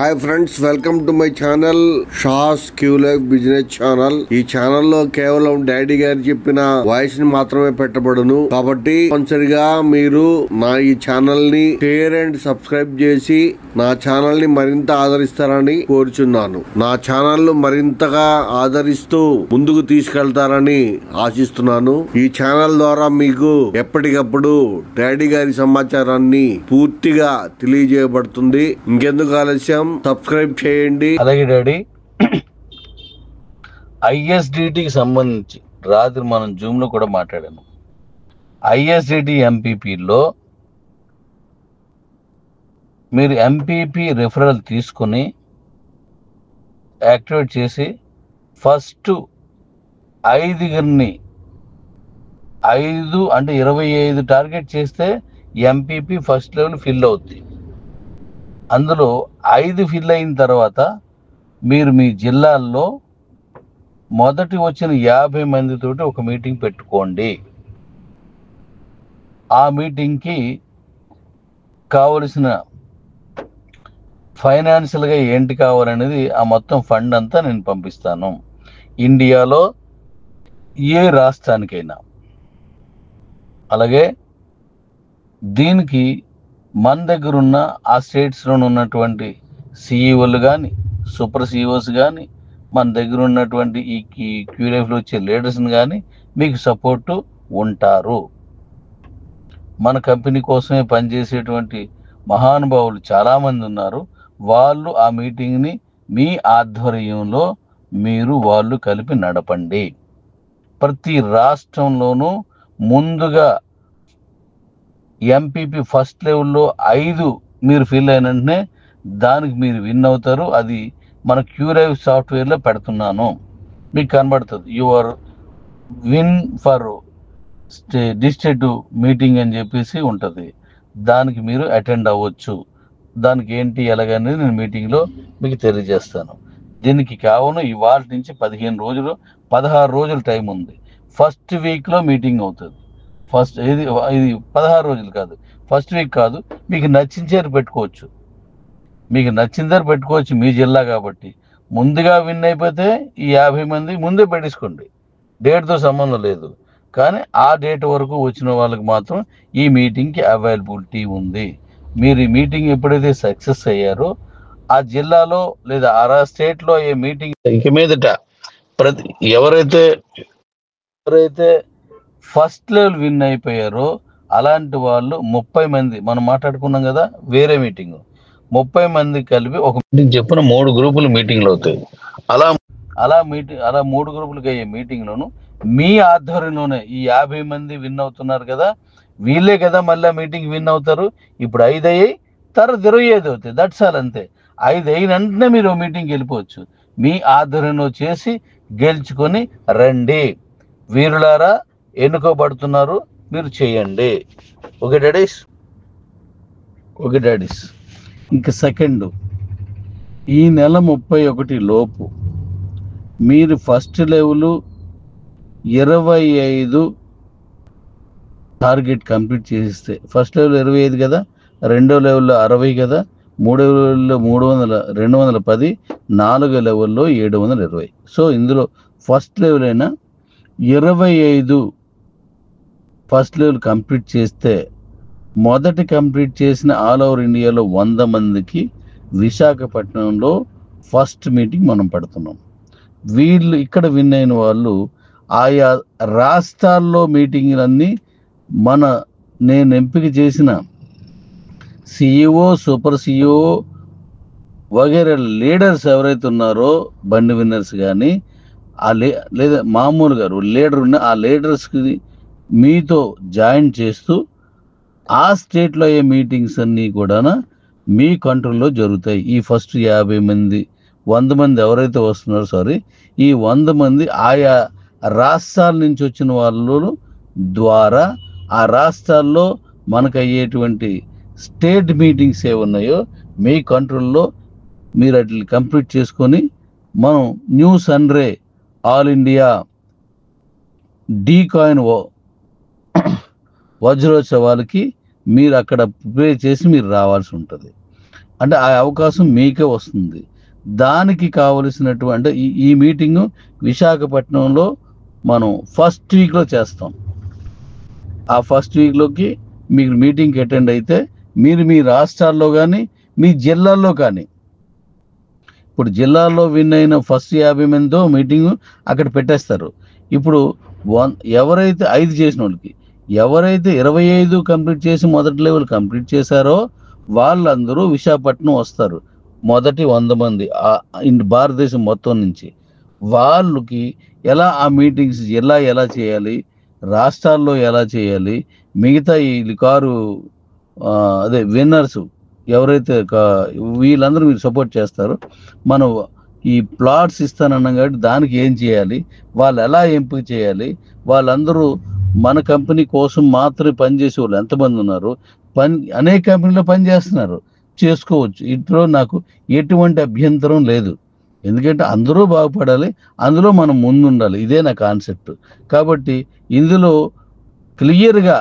Hi friends, welcome to my channel షాస్ క్యూ life business channel. ఈ ఛానల్ లో కేవలం డాడీ గారు చెప్పిన వాయిస్ ని మాత్రమే పెట్టబడును. కాబట్టి తప్పనిసరిగా మీరు నా ఈ ఛానల్ ని షేర్ అండ్ సబ్స్క్రైబ్ చేసి నా ఛానల్ ని మరింత ఆదరిస్తారని కోరుచున్నాను. నా ఛానల్ ను మరింతగా ఆదరిస్తూ ముందుకు తీసుకెళ్తారని ఆశిస్తున్నాను. ఈ ఛానల్ ద్వారా మీకు ఎప్పటికప్పుడు డాడీ గారి సమాచారాన్ని పూర్తిగా తెలియజేయబడుతుంది. ఇంకెందుకు ఆలస్యం, సబ్స్క్రైబ్ చేయండి. అలాగే డాడీ, ఐఎస్డిటికి సంబంధించి రాత్రి మనం జూమ్ లో కూడా మాట్లాడాము. ఐఎస్డిటి ఎంపీపీలో మీరు ఎంపీపీ రిఫరల్ తీసుకుని యాక్టివేట్ చేసి ఫస్ట్ 5 అంటే 25 టార్గెట్ చేస్తే ఎంపీపీ ఫస్ట్ లెవెల్ ఫిల్ అవుతుంది. అందులో 5 ఫిల్ అయిన తర్వాత మీరు మీ జిల్లాల్లో మొదటి వచ్చిన 50 మందితోటి ఒక మీటింగ్ పెట్టుకోండి. ఆ మీటింగ్కి కావలసిన ఫైనాన్షియల్గా ఏంటి కావాలనేది ఆ మొత్తం ఫండ్ అంతా నేను పంపిస్తాను. ఇండియాలో ఏ రాష్ట్రానికైనా. అలాగే దీనికి మన దగ్గర ఉన్న ఆ స్టేట్స్లో ఉన్నటువంటి సిఈఓలు కానీ, సూపర్ సిఈఓస్ కానీ, మన దగ్గర ఉన్నటువంటి ఈ క్యూలైఫ్లో వచ్చే లీడర్స్ని కానీ మీకు సపోర్టు ఉంటారు. మన కంపెనీ కోసమే పనిచేసేటువంటి మహానుభావులు చాలామంది ఉన్నారు. వాళ్ళు ఆ మీటింగ్ని మీ ఆధ్వర్యంలో వాళ్ళు కలిపి నడపండి. ప్రతి రాష్ట్రంలోనూ ముందుగా ఎంపీపీ ఫస్ట్ లెవెల్లో 5 మీరు ఫిల్ అయిన వెంటనే దానికి మీరు విన్ అవుతారు. అది మన క్యూలైఫ్ సాఫ్ట్వేర్లో పెడుతున్నాను, మీకు కనబడుతుంది. Your win for district meeting అని చెప్పేసి ఉంటుంది. దానికి మీరు అటెండ్ అవ్వచ్చు. దానికి ఏంటి ఎలాగనేది నేను మీటింగ్లో మీకు తెలియజేస్తాను. దీనికి కావున ఇవాళ నుంచి 16 రోజులు టైం ఉంది. ఫస్ట్ వీక్లో మీటింగ్ అవుతుంది. ఇది 16 రోజులు కాదు, ఫస్ట్ వీక్ కాదు. మీకు నచ్చించేది పెట్టుకోవచ్చు, మీ జిల్లా కాబట్టి. ముందుగా విన్ అయిపోతే ఈ 50 మంది ముందే పెట్టేసుకోండి, డేట్తో సంబంధం లేదు. కానీ ఆ డేట్ వరకు వచ్చిన వాళ్ళకి మాత్రం ఈ మీటింగ్కి అవైలబిలిటీ ఉంది. మీరు ఈ మీటింగ్ ఎప్పుడైతే సక్సెస్ అయ్యారో ఆ జిల్లాలో లేదా ఆ స్టేట్లో ఏ మీటింగ్ ఇక మీదట ఎవరైతే ఫస్ట్ లెవెల్ విన్ అయిపోయారో అలాంటి వాళ్ళు 30 మంది, మనం మాట్లాడుకున్నాం కదా వేరే మీటింగ్, 30 మంది కలిపి ఒక మీటింగ్ చెప్పిన 3 గ్రూపులు మీటింగ్లు అవుతాయి. అలా 3 గ్రూపులకి అయ్యే మీటింగ్లోను మీ ఆధ్వర్యంలోనే ఈ 50 మంది విన్ అవుతున్నారు కదా, వీళ్ళే కదా మళ్ళీ మీటింగ్ విన్ అవుతారు. ఇప్పుడు 5 అయ్యాయి, తర్వాత 25 అవుతాయి. దట్స్ ఆల్, అంతే. 5 అయిన వెంటనే మీరు మీటింగ్కి వెళ్ళిపోవచ్చు. మీ ఆధ్వర్యంలో చేసి గెలుచుకొని రండి. వీరులారా, ఎన్నుకోబడుతున్నారు, మీరు చేయండి. Okay daddy's. ఇంకా సెకండ్, ఈ నెల 31 లోపు మీరు ఫస్ట్ లెవెల్ 25 టార్గెట్ కంప్లీట్ చేసిస్తే, ఫస్ట్ లెవెల్ 25 కదా, రెండో లెవెల్లో 60 కదా, మూడో లెవెల్లో 210, నాలుగో లెవెల్లో 720. సో ఇందులో ఫస్ట్ లెవెల్ అయినా 25 ఫస్ట్ లెవెల్ కంప్లీట్ చేస్తే, మొదటి కంప్లీట్ చేసిన ఆల్ ఓవర్ ఇండియాలో 100 మందికి విశాఖపట్నంలో ఫస్ట్ మీటింగ్ మనం పెడుతున్నాం. వీళ్ళు ఇక్కడ విన్ అయిన వాళ్ళు ఆయా రాష్ట్రాల్లో మీటింగ్లన్నీ నేను ఎంపిక చేసిన సిఇఓ, సూపర్ సిఇఓ వగైరా లీడర్స్ ఎవరైతే ఉన్నారో, బండి విన్నర్స్ కానీ లేదా మామూలుగా లీడర్ ఉన్న ఆ లీడర్స్కి మీతో జాయిన్ చేస్తూ ఆ స్టేట్లో అయ్యే మీటింగ్స్ అన్నీ కూడా మీ కంట్రోల్లో జరుగుతాయి. ఈ ఫస్ట్ 50 మంది 100 మంది ఎవరైతే వస్తున్నారో ఈ 100 మంది ఆయా రాష్ట్రాల నుంచి వచ్చిన వాళ్ళ ద్వారా ఆ రాష్ట్రాల్లో మనకు అయ్యేటువంటి స్టేట్ మీటింగ్స్ ఏ ఉన్నాయో మీ కంట్రోల్లో మీరు అట్లా కంప్లీట్ చేసుకొని మనం న్యూ సన్రే ఆల్ ఇండియా డీకాయిన్ వజ్రోత్సవాలకి మీరు అక్కడ ప్రిపేర్ చేసి మీరు రావాల్సి ఉంటుంది. అంటే ఆ అవకాశం మీకే వస్తుంది. దానికి కావలసినటువంటి ఈ మీటింగు విశాఖపట్నంలో మనం ఫస్ట్ వీక్లో చేస్తాం. ఆ ఫస్ట్ వీక్లోకి మీకు మీటింగ్కి అటెండ్ అయితే మీరు మీ రాష్ట్రాల్లో కానీ మీ జిల్లాల్లో కానీ, ఇప్పుడు జిల్లాల్లో విన్ అయిన ఫస్ట్ 50 మందితో మీటింగు అక్కడ పెట్టేస్తారు. ఇప్పుడు ఎవరైతే 5 చేసిన వాళ్ళకి, ఎవరైతే 25 కంప్లీట్ చేసి మొదటి లెవెల్ కంప్లీట్ చేశారో వాళ్ళందరూ విశాఖపట్నం వస్తారు. మొదటి 100 మంది భారతదేశం మొత్తం నుంచి. వాళ్ళకి ఎలా ఆ మీటింగ్స్ ఎలా చేయాలి, రాష్ట్రాల్లో ఎలా చేయాలి, మిగతా ఈ కారు అదే విన్నర్స్ ఎవరైతే వీళ్ళందరూ మీరు సపోర్ట్ చేస్తారు. మనం ఈ ప్లాట్స్ ఇస్తానన్నాం కాబట్టి దానికి ఏం చేయాలి, వాళ్ళు ఎలా ఎంపిక చేయాలి, వాళ్ళందరూ మన కంపెనీ కోసం మాత్రమే పనిచేసే వాళ్ళు ఎంతమంది ఉన్నారు, అనేక కంపెనీలో పనిచేస్తున్నారు, చేసుకోవచ్చు. ఇంట్లో నాకు ఎటువంటి అభ్యంతరం లేదు. ఎందుకంటే అందరూ బాగుపడాలి, అందులో మనం ముందుండాలి. ఇదే నా కాన్సెప్ట్. కాబట్టి ఇందులో క్లియర్గా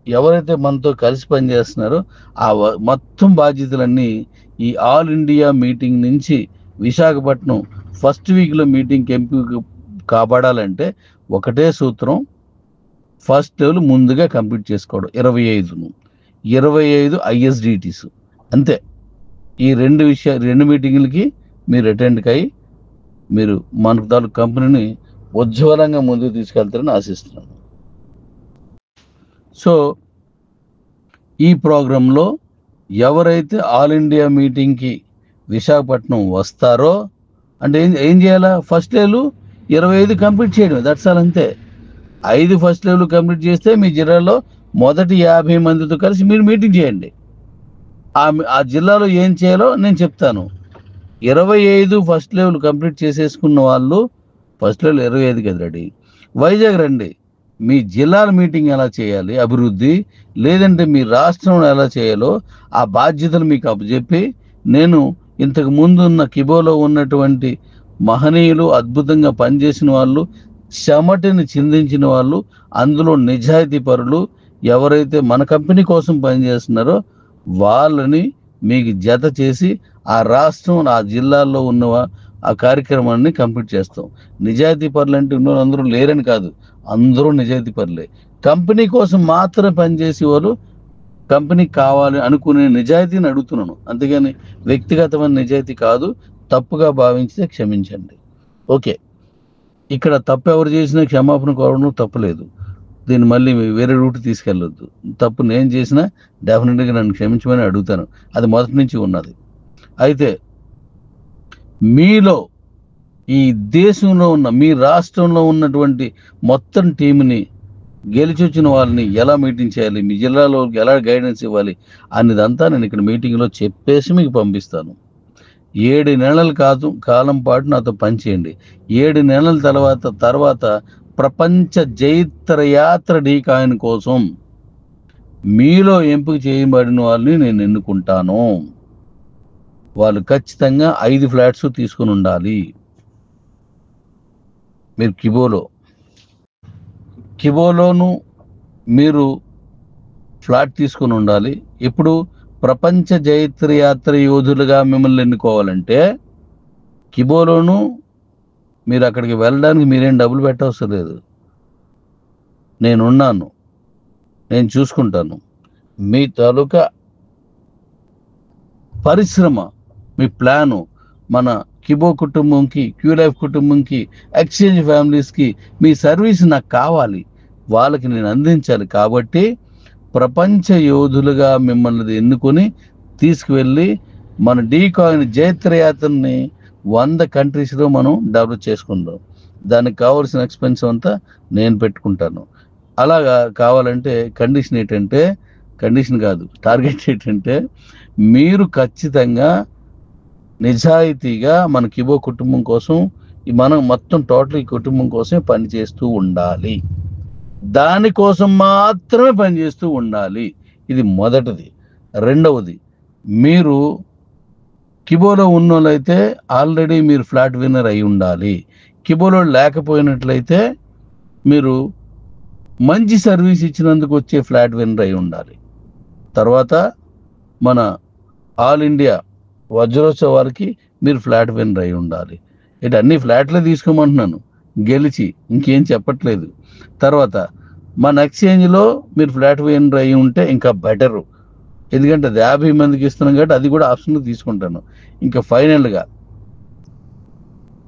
ఎవరైతే మనతో కలిసి పనిచేస్తున్నారో ఆ మొత్తం బాధ్యతలన్నీ ఈ ఆల్ ఇండియా మీటింగ్ నుంచి విశాఖపట్నం ఫస్ట్ వీక్లో మీటింగ్కి ఎంపిక కాపాడాలంటే ఒకటే సూత్రం, ఫస్ట్ లెవెల్ ముందుగా కంప్లీట్ చేసుకోవడం. 25 ISDTs అంతే. ఈ రెండు మీటింగులకి మీరు అటెండ్ అయ్యి మీరు మన తాలూకు కంపెనీని ఉజ్వలంగా ముందుకు తీసుకెళ్తారని ఆశిస్తున్నాను. సో ఈ ప్రోగ్రాంలో ఎవరైతే ఆల్ ఇండియా మీటింగ్కి విశాఖపట్నం వస్తారో అంటే ఏం చేయాలా, ఫస్ట్ లెవెల్ 25 కంప్లీట్ చేయడం, దట్స్ ఆల్, అంతే. 5 ఫస్ట్ లెవెల్ కంప్లీట్ చేస్తే మీ జిల్లాలో మొదటి 50 మందితో కలిసి మీరు మీటింగ్ చేయండి. ఆ జిల్లాలో ఏం చేయాలో నేను చెప్తాను. 25 ఫస్ట్ లెవెల్ కంప్లీట్ చేసేసుకున్న వాళ్ళు ఫస్ట్ లెవెల్ 25 కదా రెడీ, వైజాగ్ రండి. మీ జిల్లాల మీటింగ్ ఎలా చేయాలి, అభివృద్ధి, లేదంటే మీ రాష్ట్రంలో ఎలా చేయాలో ఆ బాధ్యతలు మీకు అప్పచెప్పి, నేను ఇంతకు ముందు ఉన్న కిబోలో ఉన్నటువంటి మహనీయులు, అద్భుతంగా పనిచేసిన వాళ్ళు, చెమటిని చిందించిన వాళ్ళు, అందులో నిజాయితీ పరులు ఎవరైతే మన కంపెనీ కోసం పనిచేస్తున్నారో వాళ్ళని మీకు జత చేసి ఆ రాష్ట్రం ఆ జిల్లాల్లో ఉన్న ఆ కార్యక్రమాన్ని కంప్లీట్ చేస్తాం. నిజాయితీ పరులు అంటే ఉన్న అందరూ లేరని కాదు, అందరూ నిజాయితీ పరులే. కంపెనీ కోసం మాత్రమే పనిచేసే వాళ్ళు, కంపెనీకి కావాలి అనుకునే నిజాయితీని అడుగుతున్నాను, అంతేగాని వ్యక్తిగతమైన నిజాయితీ కాదు. తప్పుగా భావించితే క్షమించండి. ఓకే, ఇక్కడ తప్పు ఎవరు చేసినా క్షమాపణ కోరడం తప్పులేదు. దీన్ని మళ్ళీ వేరే రూట్ తీసుకెళ్ళొద్దు. తప్పు నేను చేసినా డెఫినెట్గా నన్ను క్షమించమని అడుగుతాను, అది మొదటి నుంచి ఉన్నది. అయితే మీలో ఈ దేశంలో ఉన్న మీ రాష్ట్రంలో ఉన్నటువంటి మొత్తం టీంని, గెలిచి వచ్చిన వాళ్ళని ఎలా మీటింగ్ చేయాలి, మీ జిల్లాలో ఎలా గైడెన్స్ ఇవ్వాలి అనేదంతా నేను ఇక్కడ మీటింగ్లో చెప్పేసి మీకు పంపిస్తాను. 7 నెలల కాలం పాటు నాతో పనిచేయండి. 7 నెలల తర్వాత ప్రపంచ జైత్రయాత్ర డీకాయిన్ కోసం మీలో ఎంపిక చేయబడిన వాళ్ళని నేను ఎన్నుకుంటాను. వాళ్ళు ఖచ్చితంగా 5 ఫ్లాట్స్ తీసుకుని ఉండాలి. మీరు కిబోలోను మీరు ఫ్లాట్ తీసుకుని ఉండాలి. ఇప్పుడు ప్రపంచ జైత్రయాత్ర యోధులుగా మిమ్మల్ని ఎన్నుకోవాలంటే కిబోలోను మీరు అక్కడికి వెళ్ళడానికి మీరేం డబ్బులు పెట్టవసరం లేదు. నేనున్నాను, నేను చూసుకుంటాను. మీ తాలూకా పరిశ్రమ, మీ ప్లాను మన కిబో కుటుంబంకి, క్యూలైఫ్ కుటుంబంకి, ఎక్స్చేంజ్ ఫ్యామిలీస్కి మీ సర్వీస్ నాకు కావాలి, వాళ్ళకి నేను అందించాలి. కాబట్టి ప్రపంచ యోధులుగా మిమ్మల్ని ఎన్నుకొని తీసుకువెళ్ళి మన డీకాయిన్ జైత్రయాత్రని 100 కంట్రీస్లో మనం డెవలప్ చేసుకుందాం. దానికి కావాల్సిన ఎక్స్పెన్స్ అంతా నేను పెట్టుకుంటాను. అలాగా కావాలంటే కండిషన్ కాదు, టార్గెట్ ఏంటంటే మీరు ఖచ్చితంగా నిజాయితీగా మన కిబో కుటుంబం కోసం, మనం మొత్తం టోటల్ ఈ కుటుంబం కోసమే పనిచేస్తూ ఉండాలి. దానికోసం మాత్రమే పనిచేస్తూ ఉండాలి. ఇది మొదటిది. రెండవది, మీరు కిబోలో ఉన్నోళ్ళైతే ఆల్రెడీ మీరు ఫ్లాట్ విన్నర్ అయి ఉండాలి. కిబోలో లేకపోయినట్లయితే మీరు మంచి సర్వీస్ ఇచ్చినందుకు వచ్చే ఫ్లాట్ విన్నర్ అయి ఉండాలి. తర్వాత మన ఆల్ ఇండియా వజ్రోత్సవాలకి మీరు ఫ్లాట్ విన్నర్ అయి ఉండాలి. ఇటు అన్ని ఫ్లాట్లే తీసుకోమంటున్నాను గెలిచి, ఇంకేం చెప్పట్లేదు. తర్వాత మన ఎక్స్చేంజ్లో మీరు ఫ్లాట్ విన్నర్ అయి ఉంటే ఇంకా బెటరు, ఎందుకంటే అది 50 మందికి ఇస్తున్నాం కాబట్టి అది కూడా ఆప్షన్లో తీసుకుంటాను. ఇంకా ఫైనల్గా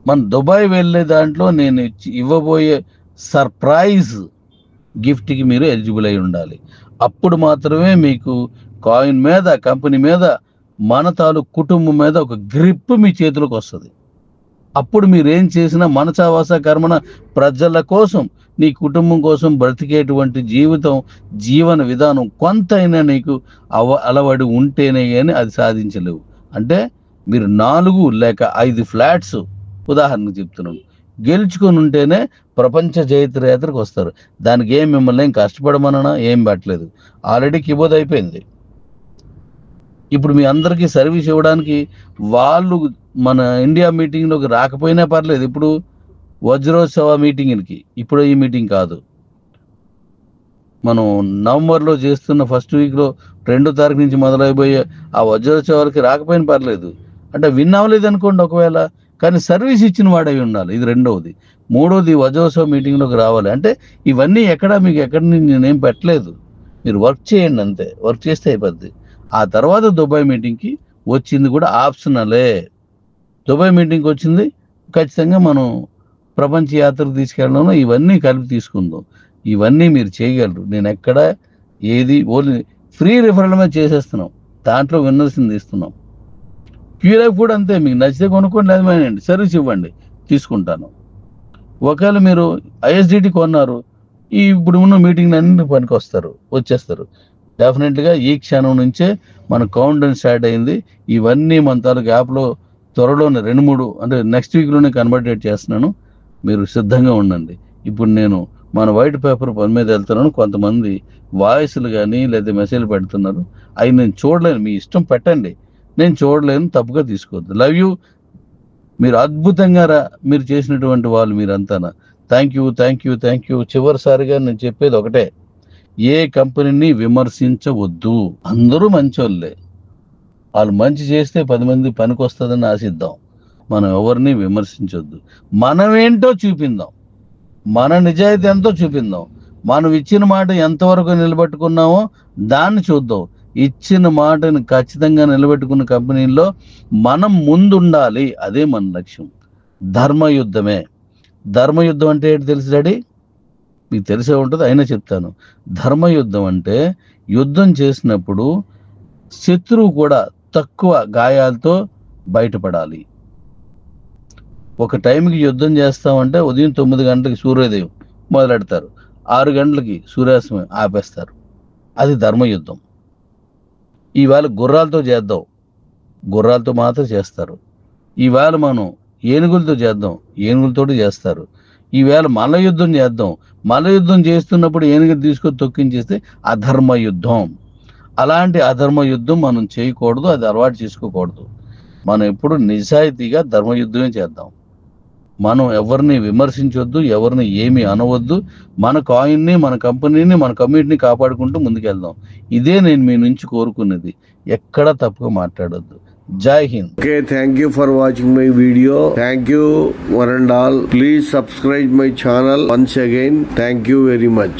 మన దుబాయ్ వెళ్ళే దాంట్లో నేను ఇవ్వబోయే సర్ప్రైజ్ గిఫ్ట్కి మీరు ఎలిజిబుల్ అయి ఉండాలి. అప్పుడు మాత్రమే మీకు కాయిన్ మీద, కంపెనీ మీద, మన తాలూకు కుటుంబం మీద ఒక గ్రిప్ మీ చేతిలోకి వస్తుంది. అప్పుడు మీరేం చేసినా మనసావాస కర్మన ప్రజల కోసం, నీ కుటుంబం కోసం బ్రతికేటువంటి జీవన విధానం కొంతైనా నీకు అలవడి ఉంటేనే కానీ అది సాధించలేవు. అంటే మీరు 4 లేక 5 ఫ్లాట్స్ ఉదాహరణకు చెప్తున్నాను గెలుచుకొని ఉంటేనే ప్రపంచ జైత్రయాత్రకు వస్తారు. దానికి ఏం మిమ్మల్ని ఏం కష్టపడమన్నా ఏం పెట్టలేదు, ఆల్రెడీ కిబోద్ అయిపోయింది. ఇప్పుడు మీ అందరికీ సర్వీస్ ఇవ్వడానికి వాళ్ళు మన ఇండియా మీటింగ్లోకి రాకపోయినా పర్లేదు. ఇప్పుడు వజ్రోత్సవ మీటింగ్కి, ఇప్పుడు ఈ మీటింగ్ కాదు, మనం నవంబర్లో చేస్తున్న ఫస్ట్ వీక్లో 2వ తారీఖు నుంచి మొదలైపోయే ఆ వజ్రోత్సవాలకి రాకపోయినా పర్లేదు. అంటే విన్ అవ్వలేదు అనుకోండి ఒకవేళ, కానీ సర్వీస్ ఇచ్చిన వాడై ఉండాలి. ఇది 2వది. 3వది వజ్రోత్సవ మీటింగ్లోకి రావాలి. అంటే ఇవన్నీ మీకు ఎక్కడి నుంచి నేనేం పెట్టలేదు, మీరు వర్క్ చేయండి అంతే, వర్క్ చేస్తే అయిపోద్ది. ఆ తర్వాత దుబాయ్ మీటింగ్కి వచ్చింది కూడా ఆప్షనలే. దుబాయ్ మీటింగ్కి వచ్చింది ఖచ్చితంగా మనం ప్రపంచ యాత్రకు తీసుకెళ్ళడంలో ఇవన్నీ కలిపి తీసుకుందాం. ఇవన్నీ మీరు చేయగలరు. నేను ఎక్కడ ఏది ఓన్లీ ఫ్రీ రిఫరల్ మీద చేసేస్తున్నాం, దాంట్లో విన్నర్స్ని ఇస్తున్నాం. క్యూలైఫ్ కూడా అంతే, మీకు నచ్చితే కొనుక్కోండి, లేదు మానేయండి, సర్వీస్ ఇవ్వండి, తీసుకుంటాను. ఒకవేళ మీరు ఐఎస్డిటి కొన్నారు, ఇప్పుడు ఉన్న మీటింగ్ అన్ని పనికి వచ్చేస్తారు. డెఫినెట్గా ఈ క్షణం నుంచే మన కౌంట్ డౌన్ స్టార్ట్ అయింది. ఇవన్నీ మన తాలూకు యాప్లో త్వరలోనే 2-3 అంటే నెక్స్ట్ వీక్లోనే కన్వర్టేట్ చేస్తున్నాను. మీరు సిద్ధంగా ఉండండి. ఇప్పుడు నేను మన వైట్ పేపర్ పని మీద వెళ్తున్నాను. కొంతమంది వాయిస్లు కానీ లేదా మెసేజ్లు పెడుతున్నారు, అవి నేను చూడలేను. మీ ఇష్టం పెట్టండి, నేను చూడలేను, తప్పుగా తీసుకోవద్దు. Love you. మీరు అద్భుతంగా మీరు చేసినటువంటి వాళ్ళు మీరంతా. Thank you. చివరిసారిగా నేను చెప్పేది ఒకటే, ఏ కంపెనీని విమర్శించవద్దు. అందరూ మంచోళ్ళే, వాళ్ళు మంచి చేస్తే 10 మంది పనికి వస్తుందని ఆశిద్దాం. మనం ఎవరిని విమర్శించొద్దు. మనమేంటో చూపిందాం, మన నిజాయితీ ఎంతో చూపిందాం. మనం ఇచ్చిన మాట ఎంతవరకు నిలబెట్టుకున్నామో దాన్ని చూద్దాం. ఇచ్చిన మాటను ఖచ్చితంగా నిలబెట్టుకున్న కంపెనీల్లో మనం ముందుండాలి. అదే మన లక్ష్యం. ధర్మయుద్ధమే. ధర్మయుద్ధం అంటే ఏంటి తెలుసు డాడీ? మీకు తెలిసే ఉంటుంది, అయినా చెప్తాను. ధర్మయుద్ధం అంటే యుద్ధం చేసినప్పుడు శత్రువు కూడా తక్కువ గాయాలతో బయటపడాలి. ఒక టైంకి యుద్ధం చేస్తామంటే ఉదయం 9 గంటలకి సూర్యోదయం మొదలెడతారు, 6 గంటలకి సూర్యాస్తమయం ఆపేస్తారు. అది ధర్మయుద్ధం. ఈవేళ గుర్రాలతో చేద్దాం, గుర్రాలతో మాత్రం చేస్తారు. ఈవేళ మనం ఏనుగులతో చేద్దాం, ఏనుగులతో చేస్తారు. ఈవేళ మల్ల యుద్ధం చేద్దాం, మల్ల యుద్ధం చేస్తున్నప్పుడు ఏనుగులు తీసుకొని తొక్కించేస్తే అధర్మ యుద్ధం. అలాంటి అధర్మ యుద్ధం మనం చేయకూడదు, అది అలవాటు చేసుకోకూడదు. మనం ఎప్పుడు నిజాయితీగా ధర్మయుద్ధమే చేద్దాం. మనం ఎవరిని విమర్శించొద్దు, ఎవరిని ఏమీ అనవద్దు. మన కాయిన్ని, మన కంపెనీని, మన కమ్యూనిటీని కాపాడుకుంటూ ముందుకెళ్దాం. ఇదే నేను మీ నుంచి కోరుకున్నది. ఎక్కడ తప్పుగా మాట్లాడొద్దు. జై Hind. Okay, thank you for watching my video. Thank you one and all. Please subscribe my channel once again. Thank you very much.